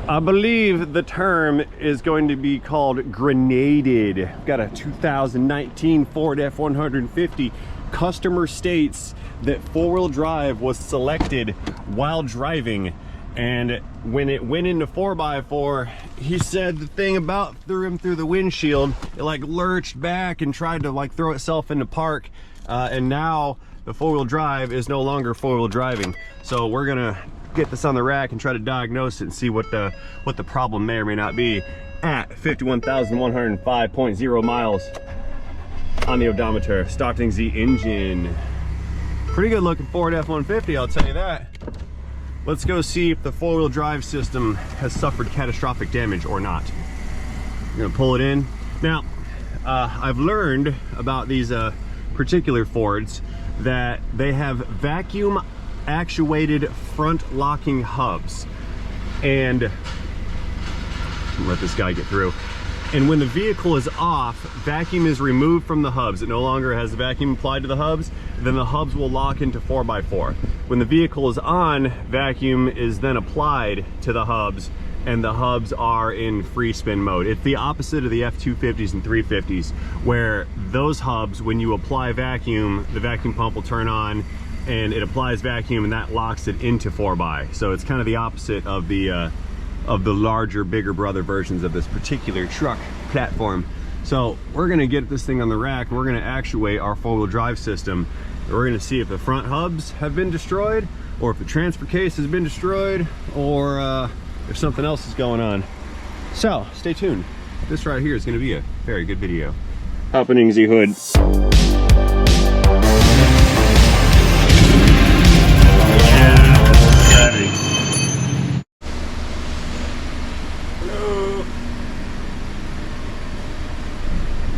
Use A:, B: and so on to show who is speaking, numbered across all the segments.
A: I believe the term is going to be called grenaded. We've got a 2019 Ford F-150. Customer states that four-wheel drive was selected while driving, and when it went into 4x4, he said the thing about threw him through the windshield. It like lurched back and tried to like throw itself into park, and now the four-wheel drive is no longer four-wheel driving. So we're gonna get this on the rack and try to diagnose it and see what the problem may or may not be at 51,105.0 miles on the odometer. Starting the engine. Pretty good looking Ford F-150, I'll tell you that. Let's go see if the four-wheel drive system has suffered catastrophic damage or not. I'm gonna pull it in. Now, I've learned about these particular Fords that they have vacuum actuated front locking hubs, and let this guy get through. And when the vehicle is off, vacuum is removed from the hubs. It no longer has the vacuum applied to the hubs. Then the hubs will lock into 4x4. When the vehicle is on, vacuum is then applied to the hubs, and the hubs are in free spin mode. It's the opposite of the F-250s and 350s, where those hubs, when you apply vacuum, the vacuum pump will turn on and it applies vacuum, and that locks it into 4x. So it's kind of the opposite of the larger, bigger brother versions of this particular truck platform. So we're gonna get this thing on the rack, and we're gonna actuate our four-wheel drive system. We're gonna see if the front hubs have been destroyed, or if the transfer case has been destroyed, or if something else is going on. So stay tuned. This right here is gonna be a very good video. Opening the hood.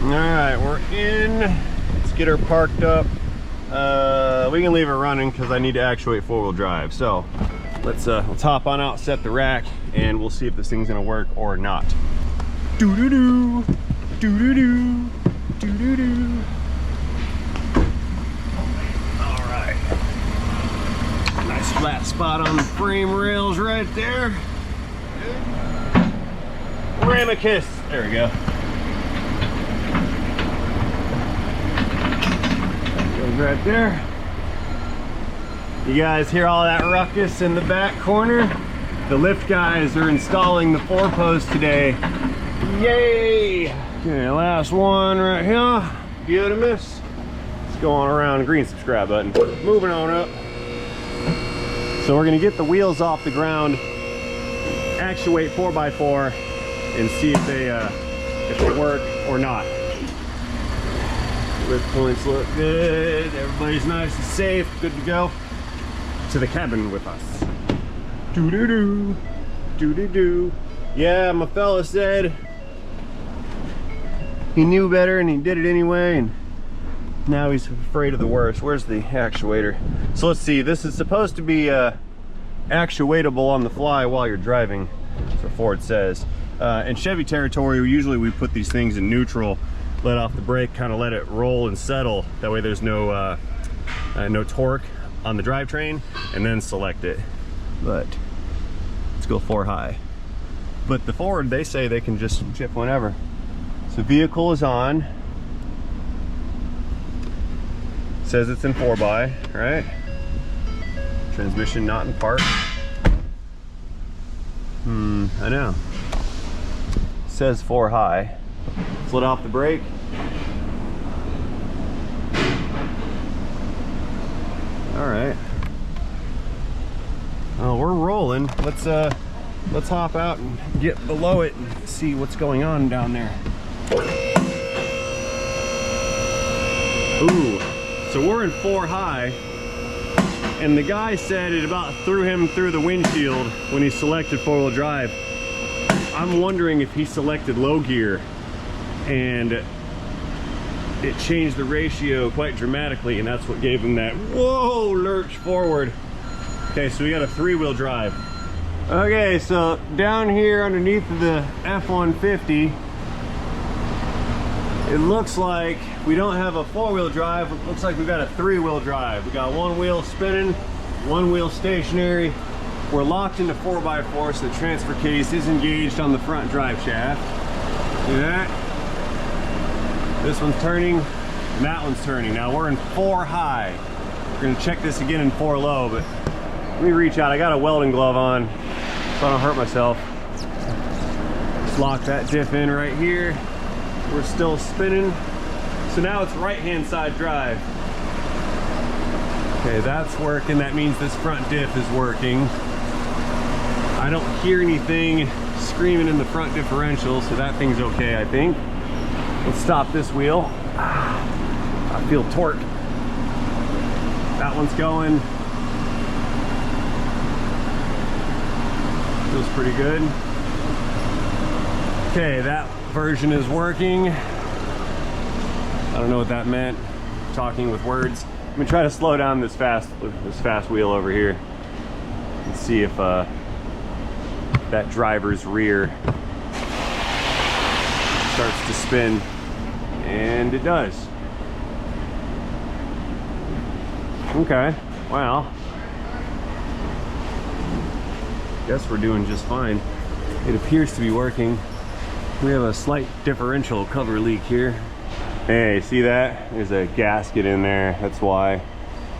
A: Alright, we're in. Let's get her parked up. We can leave her running because I need to actuate four-wheel drive. So let's hop on out, set the rack, and we'll see if this thing's gonna work or not. Doo-doo-doo, doo-doo-doo, doo-doo-doo. Alright. Nice flat spot on the frame rails right there. Ramicus. There we go. Right there. You guys hear all that ruckus in the back corner? The lift guys are installing the four-post today. Yay! Okay, last one right here. Beautimous. Let's go on around. Green subscribe button. Moving on up. So we're gonna get the wheels off the ground, actuate 4x4, and see if they work or not. Lift points look good. Everybody's nice and safe. Good to go to the cabin with us. Doo-doo-doo. Doo-doo-doo. Yeah, my fella said he knew better and he did it anyway, and now he's afraid of the worst. Where's the actuator? So let's see. This is supposed to be actuatable on the fly while you're driving. That's what Ford says. In Chevy territory, usually we put these things in neutral, let off the brake, kind of let it roll and settle. That way there's no torque on the drivetrain, and then select it. But let's go 4 high. But the Ford, they say they can just chip whenever. So vehicle is on. Says it's in 4x, right? Transmission not in park. I know. Says 4 high. Let's let off the brake. All right. Oh, we're rolling. Let's hop out and get below it and see what's going on down there. Ooh. So we're in 4 high, and the guy said it about threw him through the windshield when he selected four-wheel drive. I'm wondering if he selected low gear and it changed the ratio quite dramatically, and that's what gave him that whoa lurch forward. Okay, so we got a 3-wheel drive. Okay, so down here underneath the F-150, it looks like we don't have a 4-wheel drive. It looks like we got a 3-wheel drive. We got 1 wheel spinning, 1 wheel stationary, We're locked into 4x4, so the transfer case is engaged on the front drive shaft. See that? This one's turning, and that one's turning. Now we're in 4 high. We're gonna check this again in 4 low, but let me reach out. I got a welding glove on, so I don't hurt myself. Just lock that diff in right here. We're still spinning. So now it's right-hand side drive. Okay, that's working. That means this front diff is working. I don't hear anything screaming in the front differential, so that thing's okay, I think. Let's stop this wheel. I feel torque. That one's going. Feels pretty good. Okay, that version is working. I don't know what that meant, talking with words. I'm gonna try to slow down this fast wheel over here and see if that driver's rear starts to spin, and it does. Okay, well, guess we're doing just fine. It appears to be working. We have a slight differential cover leak here. Hey, see that? There's a gasket in there. That's why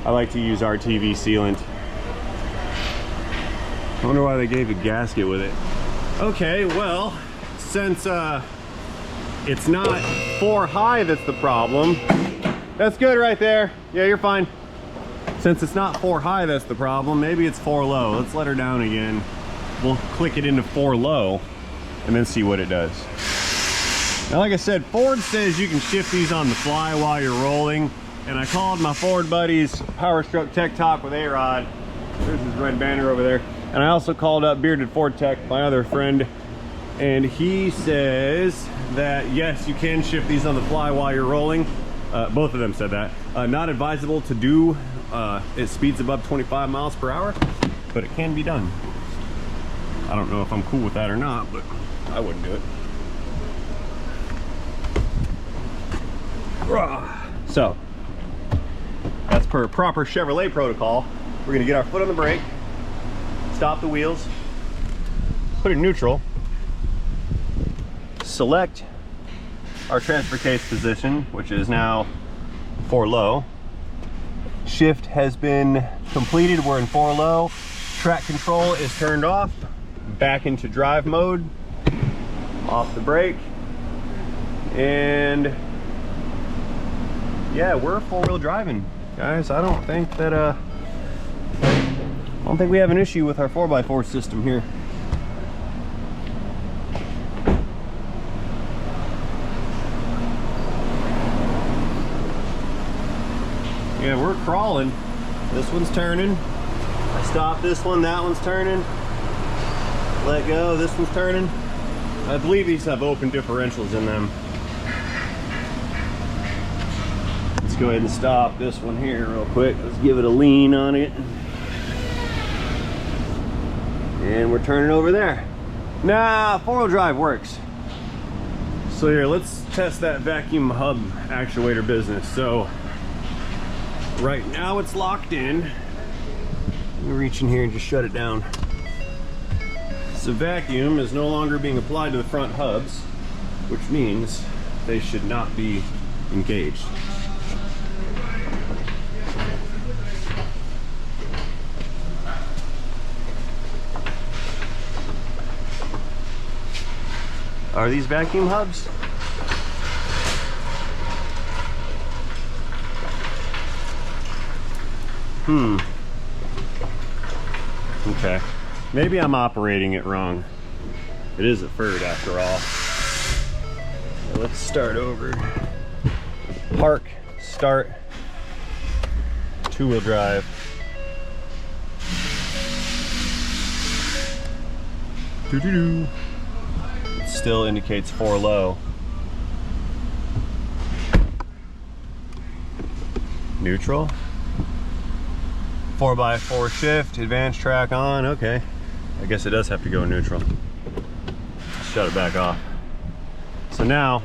A: I like to use RTV sealant. I wonder why they gave a gasket with it. Okay, well, since it's not 4 high that's the problem. That's good right there. Yeah, you're fine. Since it's not 4 high that's the problem, maybe it's 4 low. Let's let her down again. We'll click it into 4 low and then see what it does. Now, like I said, Ford says you can shift these on the fly while you're rolling. And I called my Ford buddies, Power Stroke Tech Talk with A-Rod. There's his red banner over there. And I also called up Bearded Ford Tech, my other friend. And he says that, yes, you can shift these on the fly while you're rolling. Both of them said that. Not advisable to do. It speeds above 25 miles per hour, but it can be done. I don't know if I'm cool with that or not, but I wouldn't do it. So, as per proper Chevrolet protocol, we're gonna get our foot on the brake, stop the wheels, put it in neutral, select our transfer case position, which is now 4 low. Shift has been completed, we're in 4 low. Track control is turned off, back into drive mode, off the brake, and yeah, we're 4-wheel driving, guys. I don't think we have an issue with our 4x4 system here. Yeah, we're crawling. This one's turning. I stop this one, that one's turning. Let go, this one's turning. I believe these have open differentials in them. Let's go ahead and stop this one here real quick. Let's give it a lean on it. And we're turning over there. Nah, 4-wheel drive works. So here, let's test that vacuum hub actuator business. So right now it's locked in. Let me reach in here and just shut it down. So vacuum is no longer being applied to the front hubs, which means they should not be engaged. Are these vacuum hubs? Okay. Maybe I'm operating it wrong. It is a third after all. Now let's start over. Park, start, 2-wheel drive. Doo-doo-doo. It still indicates 4 low. Neutral. 4x4 shift, advanced track on, okay. I guess it does have to go neutral. Shut it back off. So now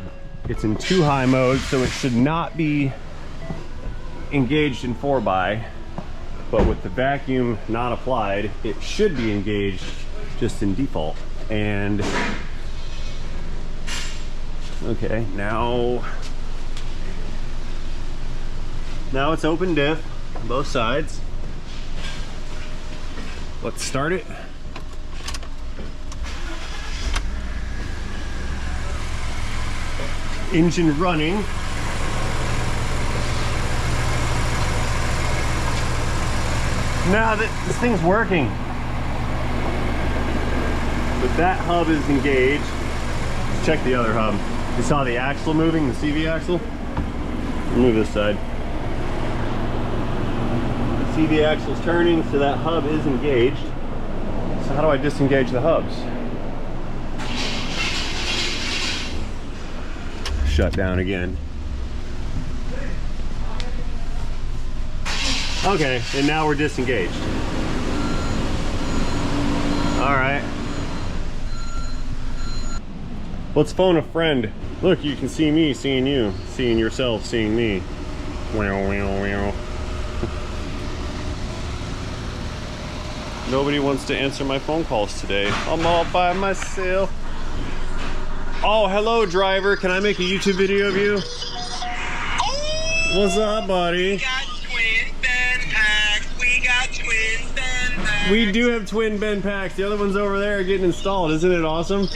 A: it's in 2 high mode, so it should not be engaged in 4x. but with the vacuum not applied, it should be engaged just in default. And okay, now it's open diff on both sides. Let's start it. Engine running. Now that this thing's working, but that hub is engaged. Let's check the other hub. You saw the axle moving, the CV axle? Move this side. The CV axle's turning, so that hub is engaged. So how do I disengage the hubs? Shut down again. Okay, and now we're disengaged. All right. Let's phone a friend. Look, you can see me seeing you, seeing yourself seeing me. Wow, wow, wow. Nobody wants to answer my phone calls today. I'm all by myself. Oh, hello, driver. Can I make a YouTube video of you? Oh, what's up, buddy? We got twin bend packs. We got twin bend packs. We do have twin bend packs. The other one's over there getting installed. Isn't it awesome?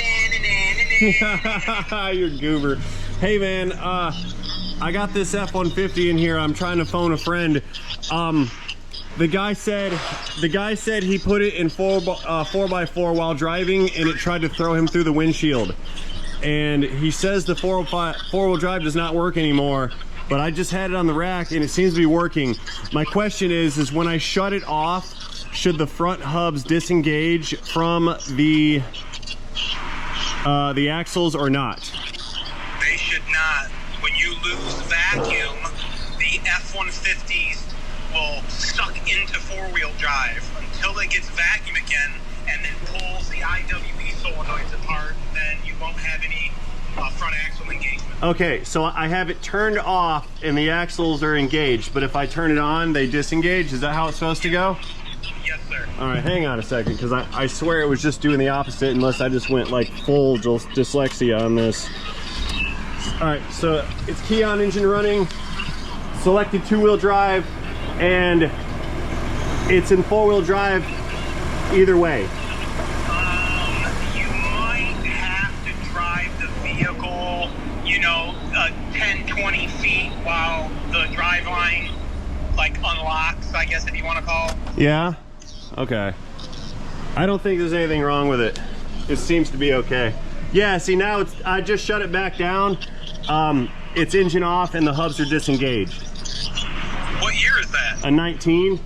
A: You're a goober. Hey, man. I got this F-150 in here. I'm trying to phone a friend. The guy said he put it in 4x4 while driving, and it tried to throw him through the windshield. And he says the four-wheel drive does not work anymore, but I just had it on the rack and it seems to be working. My question is when I shut it off, should the front hubs disengage from the axles or not?
B: They should not. When you lose vacuum, the F-150s will suck into four-wheel drive until it gets vacuum again and then pulls the IWE solenoids apart. Then you won't have any front axle engagement.
A: Okay, so I have it turned off and the axles are engaged, but if I turn it on, they disengage? Is that how it's supposed to go?
B: Yes, sir.
A: All right, hang on a second, because I swear it was just doing the opposite unless I just went like full dyslexia on this. All right, so it's key on engine running, selected two-wheel drive, and it's in four-wheel drive either way.
B: You might have to drive the vehicle, you know, 10, 20 feet while the drive line like unlocks, I guess, if you want to call.
A: Yeah? Okay. I don't think there's anything wrong with it. It seems to be okay. Yeah, see now I just shut it back down. It's engine off and the hubs are disengaged.
B: What year is that?
A: A 19.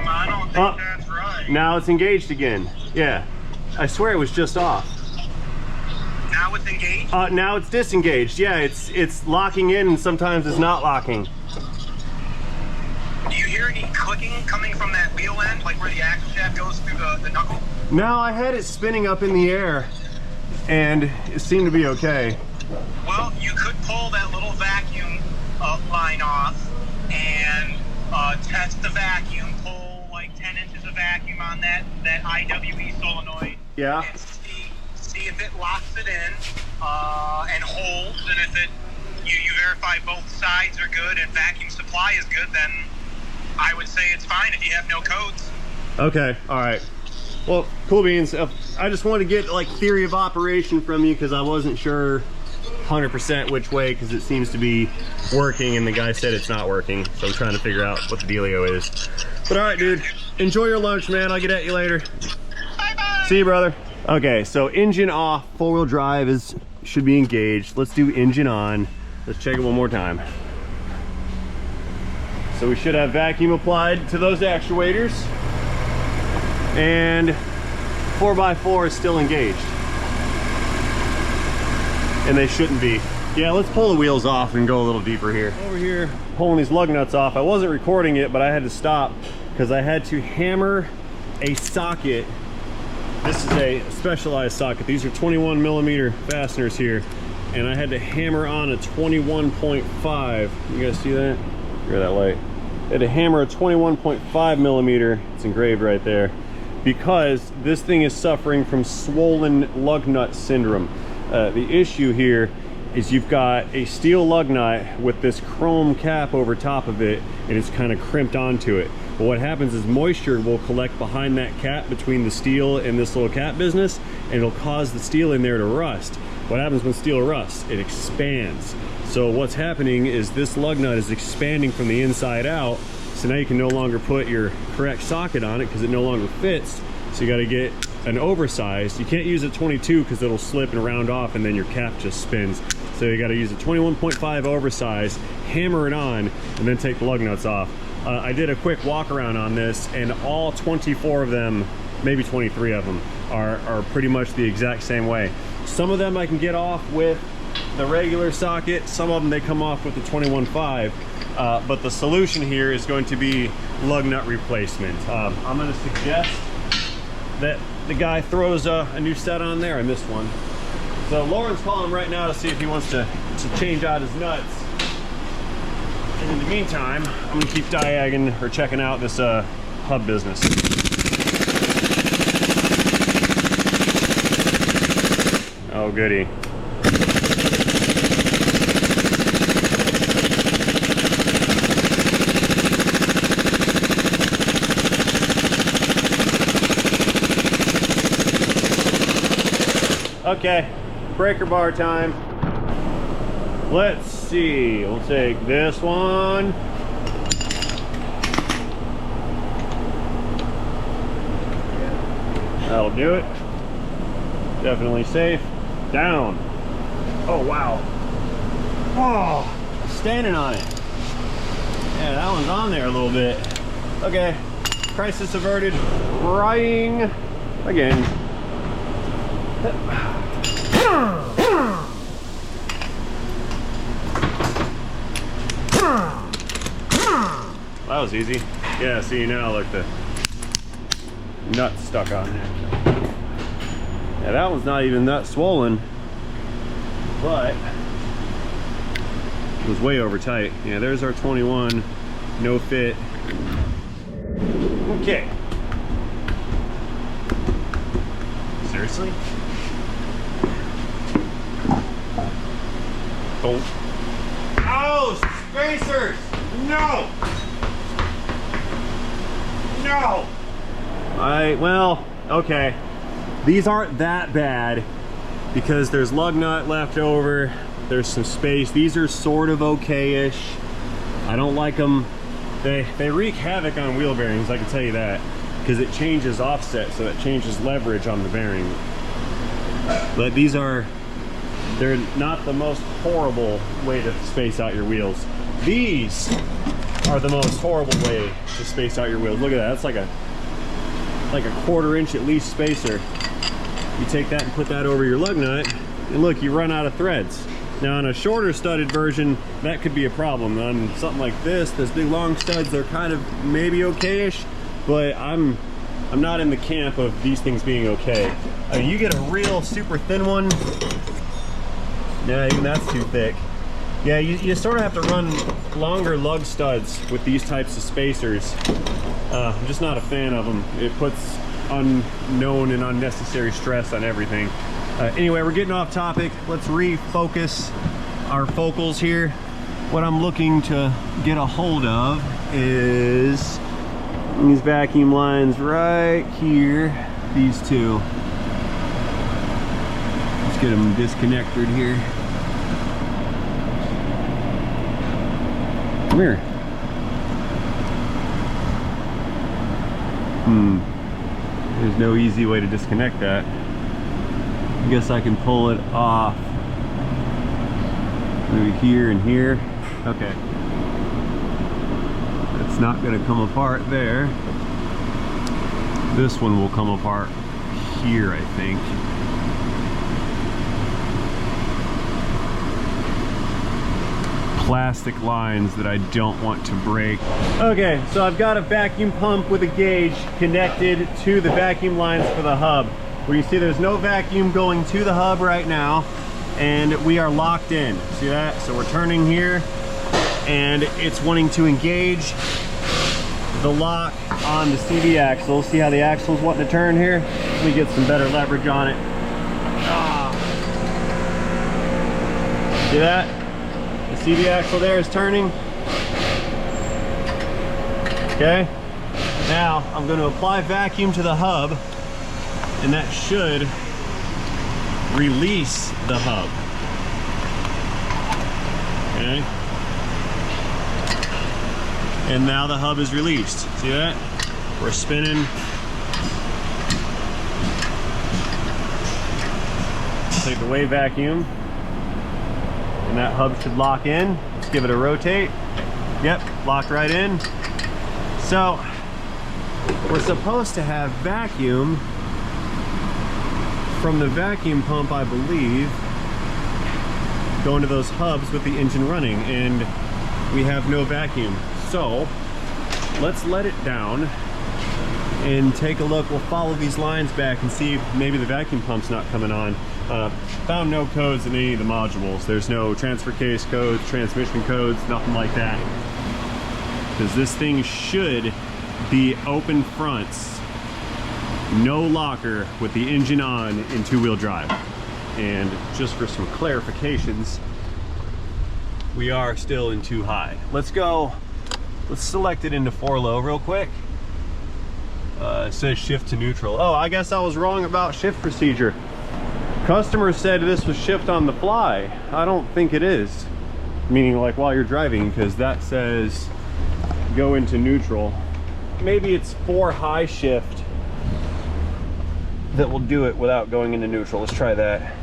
B: I don't think that's right.
A: Now it's engaged again. Yeah. I swear it was just off.
B: Now it's engaged?
A: Now it's disengaged. Yeah, it's locking in and sometimes it's not locking.
B: Do you hear any clicking coming from that wheel end, like where the axle shaft goes through the knuckle?
A: No, I had it spinning up in the air and it seemed to be okay.
B: Well, you could pull that little vacuum line off and test the vacuum, pull like 10 inches of vacuum on that IWE solenoid.
A: Yeah.
B: And see if it locks it in and holds, and if you verify both sides are good and vacuum supply is good, then I would say it's fine if you have no codes.
A: Okay, all right. Well, cool beans. I just wanted to get like theory of operation from you because I wasn't sure 100% which way, because it seems to be working and the guy said it's not working, so I'm trying to figure out what the dealio is. But all right, dude, enjoy your lunch, man. I'll get at you later.
B: Bye-bye.
A: See you, brother. Okay, so engine off, four-wheel drive should be engaged. Let's do engine on. Let's check it one more time. So we should have vacuum applied to those actuators, and 4x4 is still engaged. And they shouldn't be. Yeah, let's pull the wheels off and go a little deeper here. Over here, pulling these lug nuts off. I wasn't recording it, but I had to stop because I had to hammer a socket. This is a specialized socket. These are 21mm fasteners here. and I had to hammer on a 21.5. You guys see that? Hear that light? I had to hammer a 21.5 millimeter. It's engraved right there, because this thing is suffering from swollen lug nut syndrome. The issue here is you've got a steel lug nut with this chrome cap over top of it, and it's kind of crimped onto it. But what happens is moisture will collect behind that cap between the steel and this little cap business, and it'll cause the steel in there to rust. What happens when steel rusts? It expands. So what's happening is this lug nut is expanding from the inside out, so now you can no longer put your correct socket on it because it no longer fits. So you got to get an oversized. You can't use a 22 because it'll slip and round off and then your cap just spins. So you got to use a 21.5 oversized, hammer it on, and then take the lug nuts off. I did a quick walk around on this, and all 24 of them, maybe 23 of them, are pretty much the exact same way. Some of them I can get off with the regular socket, some of them they come off with the 21.5, but the solution here is going to be lug nut replacement. I'm going to suggest that the guy throws a new set on there. I missed one. So Lauren's calling right now to see if he wants to change out his nuts. And in the meantime, I'm gonna keep diagging or checking out this hub business. Oh goody. Okay, breaker bar time. Let's see, we'll take this one. That'll do it. Definitely safe. Down. Oh, wow. Oh, standing on it. Yeah, that one's on there a little bit. Okay, crisis averted. Trying again. That was easy. Yeah, see now look, the nut stuck on there. Yeah, that one's not even nut swollen, but it was way over tight. Yeah, there's our 21, no fit. Okay. Seriously? Oh. Oh, spacers! No! No! Well, okay. These aren't that bad because there's lug nut left over. There's some space. These are sort of okay-ish. I don't like them. They wreak havoc on wheel bearings, I can tell you that, because it changes offset, so it changes leverage on the bearing. But these they're not the most horrible way to space out your wheels. These are the most horrible way to space out your wheels. Look at that, that's like a 1/4 inch at least spacer. You take that and put that over your lug nut, and look, you run out of threads. Now on a shorter studded version, that could be a problem. On something like this, those big long studs, they're kind of maybe okay-ish, but I'm not in the camp of these things being okay. I mean, you get a real super thin one, yeah, even that's too thick. Yeah, you sort of have to run longer lug studs with these types of spacers. I'm just not a fan of them. It puts unknown and unnecessary stress on everything. Anyway, we're getting off topic. Let's refocus our focals here. What I'm looking to get a hold of is these vacuum lines right here, these two. Let's get them disconnected here. Come here. There's no easy way to disconnect that. I guess I can pull it off. Maybe here and here. Okay. It's not going to come apart there. This one will come apart here, I think. Plastic lines that I don't want to break. Okay, so I've got a vacuum pump with a gauge connected to the vacuum lines for the hub. Where you see there's no vacuum going to the hub right now. and we are locked in. See that? So we're turning here and it's wanting to engage the lock on the CV axle. See how the axle's wanting to turn here? Let me get some better leverage on it. See that? The CV axle there is turning. Okay. Now I'm going to apply vacuum to the hub, and that should release the hub. Okay. And now the hub is released. See that? We're spinning. Take the wave vacuum, and that hub should lock in. Let's give it a rotate. Yep, locked right in. So we're supposed to have vacuum from the vacuum pump, I believe, going to those hubs with the engine running, and we have no vacuum. So let's let it down and take a look. We'll follow these lines back and see if maybe the vacuum pump's not coming on. Found no codes in any of the modules. There's no transfer case codes, transmission codes, nothing like that. Because this thing should be open fronts, no locker, with the engine on in two-wheel drive. And just for some clarifications, we are still in too high. Let's select it into 4 low real quick. It says shift to neutral. Oh, I guess I was wrong about shift procedure. Customer said this was shift on the fly. I don't think it is. Meaning like while you're driving, because that says go into neutral. Maybe it's 4 high shift that will do it without going into neutral. Let's try that.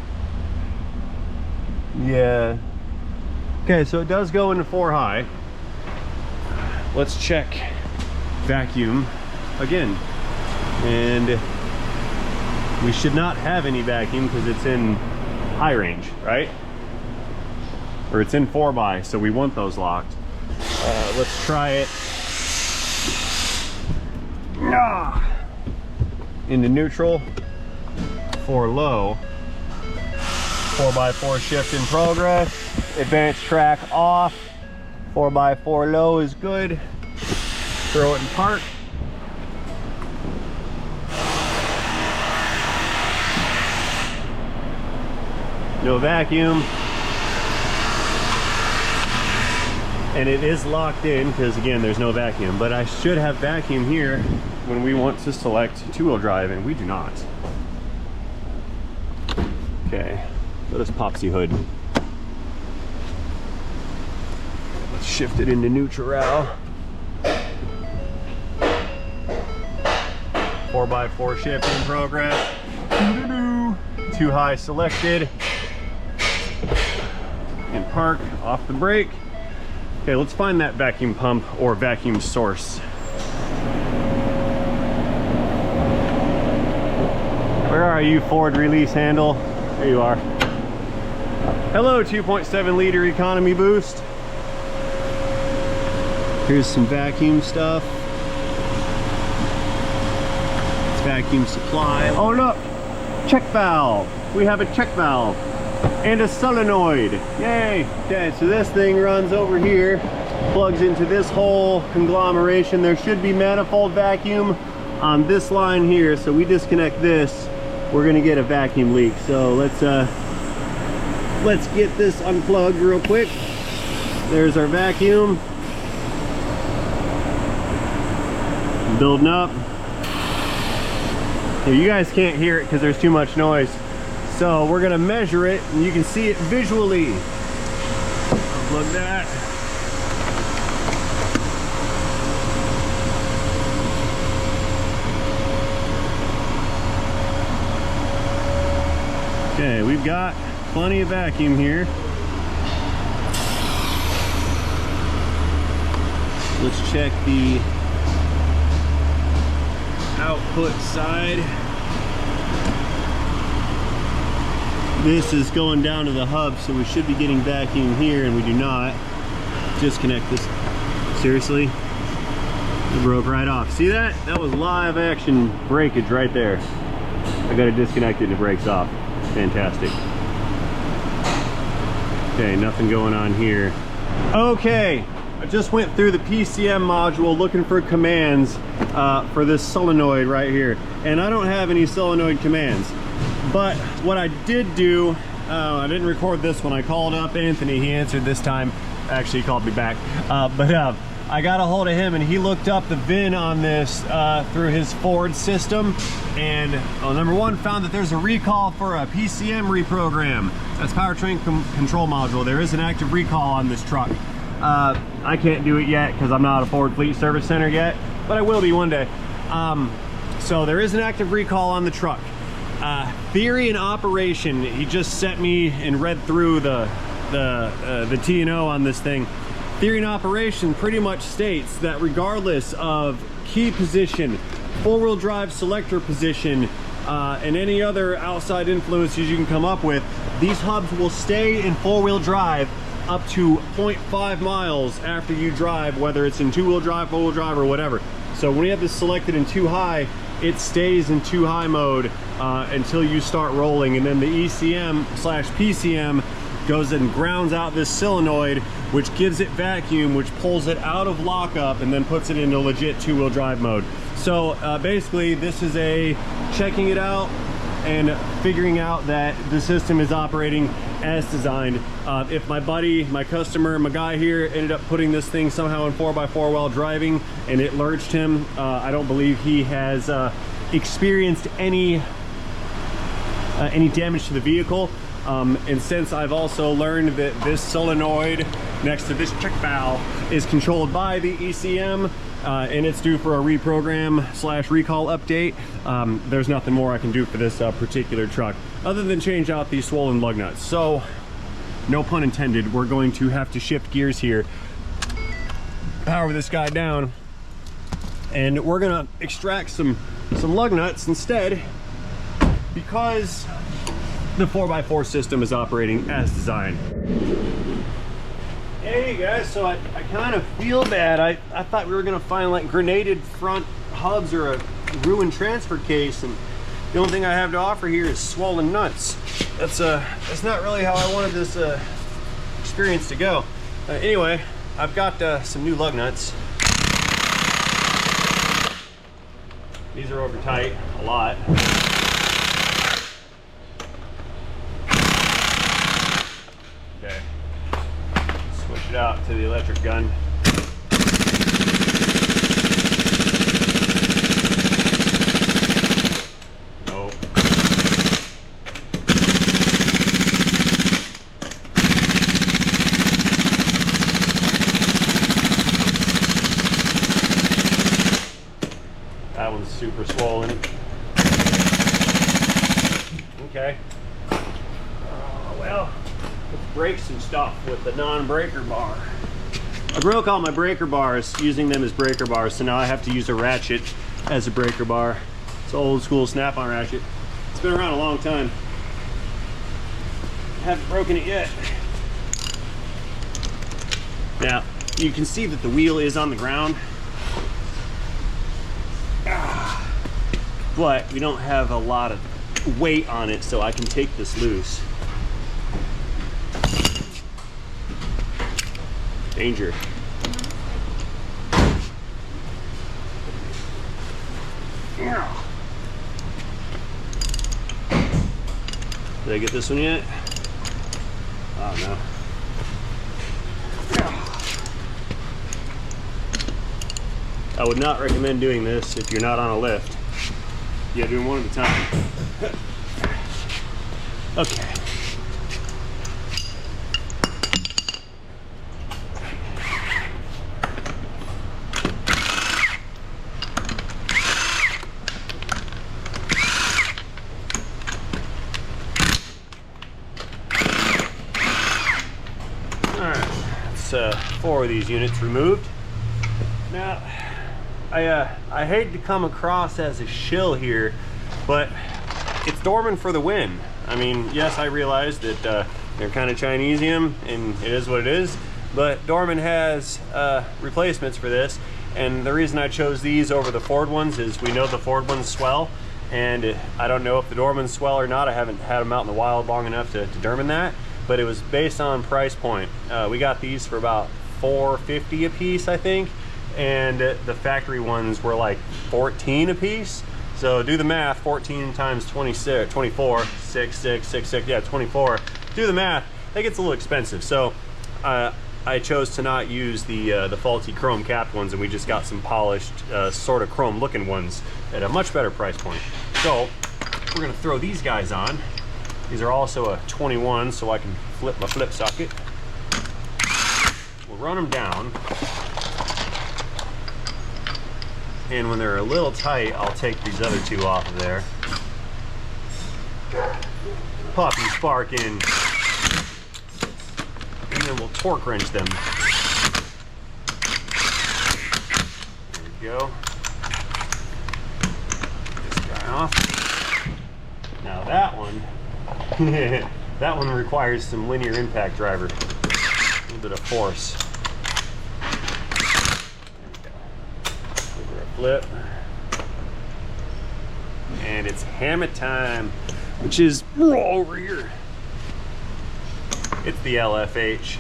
A: Yeah. Okay, so it does go into 4 high. Let's check vacuum again. And we should not have any vacuum because it's in high range, right? Or it's in 4x, so we want those locked. Let's try it. Into neutral, 4 low, 4x4 shift in progress, advanced track off, 4x4 low is good. Throw it in park. No vacuum. And it is locked in because again there's no vacuum, but I should have vacuum here when we want to select two-wheel drive, and we do not. Okay, let us popsy hood. Let's shift it into neutral. 4x4 shift in progress. Too high selected. In park, off the brake. Okay, let's find that vacuum pump or vacuum source. Where are you, Ford release handle? There you are. Hello, 2.7 liter economy boost. Here's some vacuum stuff. It's vacuum supply. Oh look, check valve. We have a check valve. And a solenoid. Yay! Okay, so this thing runs over here, plugs into this whole conglomeration. There should be manifold vacuum on this line here, so we disconnect this, we're gonna get a vacuum leak. So let's get this unplugged real quick. There's our vacuum. Building up. Now, you guys can't hear it because there's too much noise. So we're gonna measure it and you can see it visually. Look at that. Okay, we've got plenty of vacuum here. Let's check the output side. This is going down to the hub, so we should be getting vacuum here, and we do not. Disconnect this. Seriously? It broke right off. See that? That was live action breakage right there. I gotta disconnect it and it breaks off. Fantastic. Okay, nothing going on here. Okay, I just went through the PCM module looking for commands for this solenoid right here, and I don't have any solenoid commands. But what I did do, I didn't record this one. I called up Anthony. He answered this time. Actually, he called me back. I got a hold of him, and he looked up the VIN on this through his Ford system, and number one, found that there's a recall for a PCM reprogram. That's powertrain control module. There is an active recall on this truck. I can't do it yet because I'm not a Ford Fleet Service Center yet, but I will be one day. So there is an active recall on the truck. Theory and operation, he just sent me and read through the T&O on this thing. Theory and operation pretty much states that regardless of key position, four-wheel drive selector position, and any other outside influences you can come up with, these hubs will stay in four-wheel drive up to 0.5 miles after you drive, whether it's in two-wheel drive, four-wheel drive, or whatever. So when you have this selected in 2 high, it stays in 2 high mode until you start rolling, and then the ECM/PCM goes and grounds out this solenoid, which gives it vacuum, which pulls it out of lockup and then puts it into legit 2-wheel drive mode. So basically this is a checking it out and figuring out that the system is operating as designed. If my buddy, my customer, my guy here ended up putting this thing somehow in 4x4 while driving and it lurched him, I don't believe he has experienced any damage to the vehicle. And since I've also learned that this solenoid next to this check valve is controlled by the ECM, and it's due for a reprogram/recall update, there's nothing more I can do for this particular truck other than change out these swollen lug nuts. So, no pun intended, we're going to have to shift gears here, power this guy down, and we're gonna extract some lug nuts instead, because the 4x4 system is operating as designed. Hey guys, so I kind of feel bad. I thought we were gonna find like grenaded front hubs or a ruined transfer case, and the only thing I have to offer here is swollen nuts. That's not really how I wanted this experience to go. Anyway, I've got some new lug nuts. These are over tight a lot. It out to the electric gun. Nope. That one's super swollen. Okay. Well, let's break some stuff with the non-breaker bar. I broke all my breaker bars using them as breaker bars, so now I have to use a ratchet as a breaker bar. It's an old school snap-on ratchet. It's been around a long time. Haven't broken it yet. Now, you can see that the wheel is on the ground, but we don't have a lot of weight on it, so I can take this loose. Danger. Did I get this one yet? Oh no. I would not recommend doing this if you're not on a lift. You gotta do them one at a time. Okay. Alright, 4 of these units removed. Now, I hate to come across as a shill here, but it's Dorman for the win. I mean, yes, I realize that they're kind of Chinesium, and it is what it is, but Dorman has replacements for this, and the reason I chose these over the Ford ones is we know the Ford ones swell, and I don't know if the Dormans swell or not. I haven't had them out in the wild long enough to determine that, but it was based on price point. We got these for about $4.50 a piece, I think, and the factory ones were like $14 a piece. So do the math, 14 times 26, 24, 6, 6, 6, 6, yeah, 24. Do the math, that gets a little expensive. So I chose to not use the faulty chrome capped ones, and we just got some polished, sort of chrome looking ones at a much better price point. So we're gonna throw these guys on. These are also a 21, so I can flip my flip socket. We'll run them down. And when they're a little tight, I'll take these other two off of there. Pop and spark in. And then we'll torque wrench them. There we go. This guy off. Now that one, that one requires some linear impact driver. A little bit of force. Flip, and it's hammer time, which is over here. It's the LFH.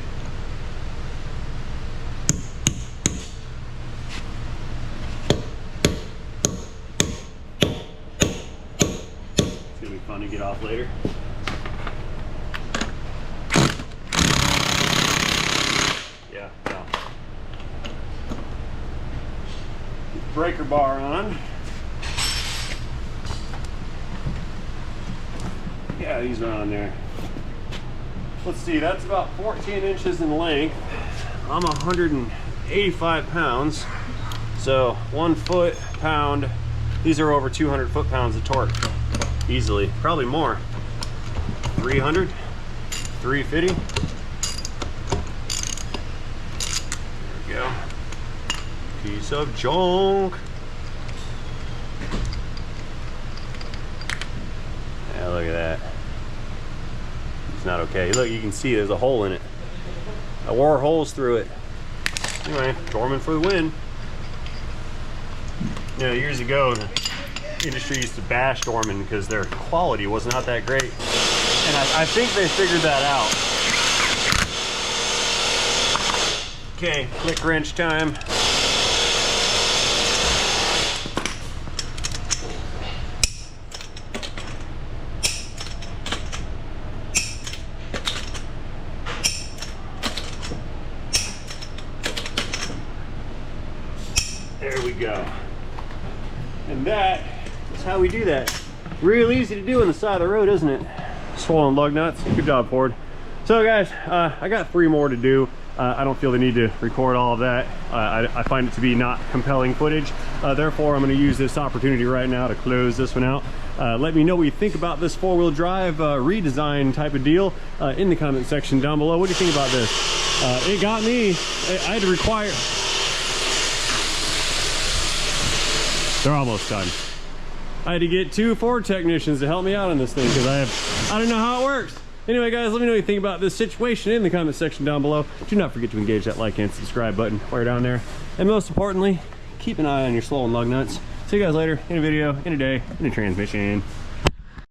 A: It's gonna be fun to get off later. Yeah, no. Breaker bar on. Yeah, these are on there. Let's see, that's about 14 inches in length. I'm 185 pounds, so 1 foot-pound. These are over 200 foot-pounds of torque, easily. Probably more. 300, 350. There we go. Piece of junk. Yeah, look at that. It's not okay. Look, you can see there's a hole in it. I wore holes through it. Anyway, Dorman for the win. You know, years ago, the industry used to bash Dorman because their quality was not that great. And I think they figured that out. Okay, click wrench time. There we go. And that is how we do that. Real easy to do on the side of the road, isn't it? Swollen lug nuts. Good job, Ford. So guys, I got 3 more to do. I don't feel the need to record all of that. I find it to be not compelling footage. Therefore, I'm going to use this opportunity right now to close this one out. Let me know what you think about this 4-wheel drive redesign type of deal in the comment section down below. What do you think about this? It got me. I had to require... They're almost done. I had to get 2 Ford technicians to help me out on this thing because I don't know how it works. Anyway, guys, let me know what you think about this situation in the comment section down below. Do not forget to engage that like and subscribe button while you're down there. And most importantly, keep an eye on your swollen lug nuts. See you guys later in a video, in a day, in a transmission.